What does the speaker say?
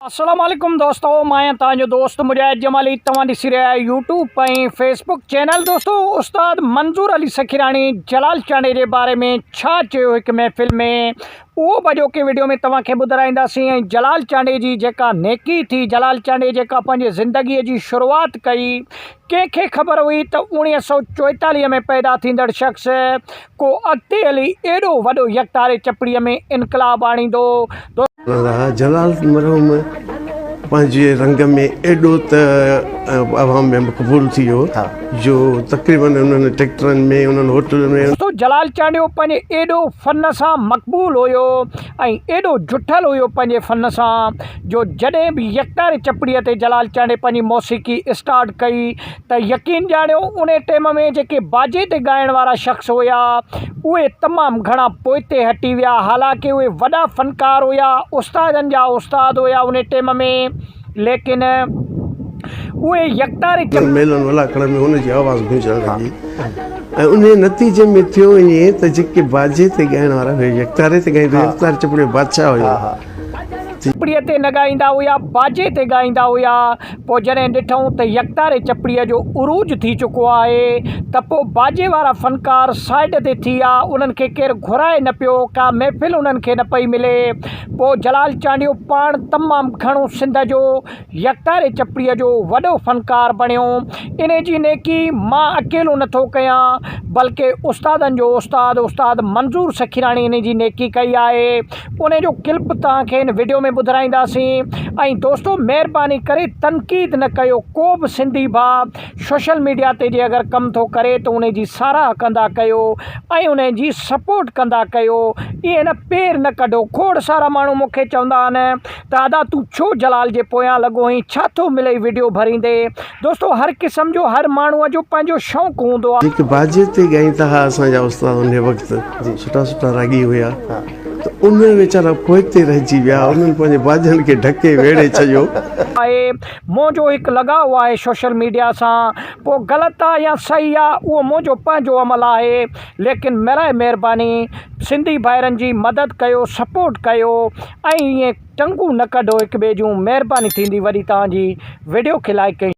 अस्सलामुअलैकुम दोस्तों, मैं तव्हांजो दोस्त मुजाहिद जमाली। तव्हां ॾिसी रहिया आहियो यूट्यूब ऐं फेसबुक चैनल। दोस्तों, उस्ताद मंज़ूर अली सखीरानी जलाल चांडे जे बारे में छा चयो हिकु महफ़िल में, उहो बजोके वीडियो में तव्हांखे ॿुधाईंदासीं। ऐं जलाल चांडे जी जेका नेकी थी, जलाल चांडे जेका पंहिंजी ज़िंदगीअ जी शुरूआत कई, कंहिंखे ख़बर हुई त 1944 में पैदा थींदड़ शख़्स को अॻिते हली एॾो वॾो यकतारे चपड़ीअ में इनकलाब आणींदो। जलाल मरहूम पंहिंजे रंग में एॾो त आवाम में मक़बूल थी वियो जो तक़रीबन उन्हनि ट्रैक्टरनि में उन्हनि होटलुनि में। तो जलाल चांडियो पंहिंजे एॾो फ़न सां मक़बूल हुयो ऐं एॾो जुठल हुयो पंहिंजे फ़न सां जो जॾहिं बि यकतारे चपड़ीअ ते जलाल चांडे पंहिंजी मौसीक़ी स्टार्ट कई त यकीन ॼाणियो उन टाइम में जेके बाजे ते ॻाइण वारा शख़्स हुया उहे तमामु घणा पोइते हटी विया। हालांकि उहे वॾा फ़नकार हुया, उस्तादनि जा उस्ताद हुया उन टाइम में, लेकिन उहे यकतारे मेलनि वलाकड़ में हुनजी आवाज़ गूंजण लॻी ऐं उन नतीजे में थियो ईअं त जेके बाजे ते ॻाइण वारा हुए यकतारे ते ॻाईंदा, यकतार चपड़े बादशाह हुया, चपड़ीअ ते न ॻाईंदा हुया, बाजे ते ॻाईंदा हुया। पोइ जॾहिं ॾिठूं त यकतारे चपड़ीअ जो उरूज थी चुको आहे त पोइ बाजे वारा फ़नकार साइड ते थी विया, उन्हनि खे केरु घुराए न पियो, का महफ़िल उन्हनि खे न पई मिले। पोइ जलाल चांडियो पाण तमामु घणो सिंध जो यकतारे चपड़ीअ जो वॾो फ़नकार बणियो। इन जी नेकी मां अकेलो नथो कयां, बल्कि उस्तादनि जो उस्ताद मंज़ूर सखीरानी इन जी नेकी कई आहे। उन जो क्लिप तव्हांखे इन वीडियो में ॿुधाईंदासीं। ऐं दोस्तों, महिरबानी करे तनक़ीद न कयो। को बि सिंधी भाउ सोशल मीडिया ते जे अगरि कमु थो करे त उन जी साराह कंदा कयो ऐं उन जी सपोर्ट कंदा कयो। ईअं न पेर न कढो। खोड़ सारा माण्हू मूंखे चवंदा आहिनि त दादा तूं छो जलाल जे पोयां लॻो आहीं, छा थो मिले वीडियो भरींदे। दोस्तों, हर क़िस्म जो हर माण्हूअ जो पंहिंजो शौक़ु हूंदो आहे। जेके बाजे ते ॻाईंदा हुआ असांजा उस्ताद उन वक़्तु सुठा सुठा रागी हुया त उन वीचारा पोइते रहिजी विया, उन्हनि पंहिंजे बाजनि खे ढके वेड़े छॾियो आहे। मुंहिंजो हिकु लॻाव आहे सोशल मीडिया सां, पोइ ग़लति आहे या सही आहे उहो मुंहिंजो पंहिंजो अमल आहे, लेकिन महिरबानी सिंधी भाइरनि जी मदद कयो, सपोर्ट कयो ऐं ईअं टंगू न कढो हिक ॿिए जूं। महिरबानी थींदी वरी तव्हांजी वीडियो खे लाइक कयो।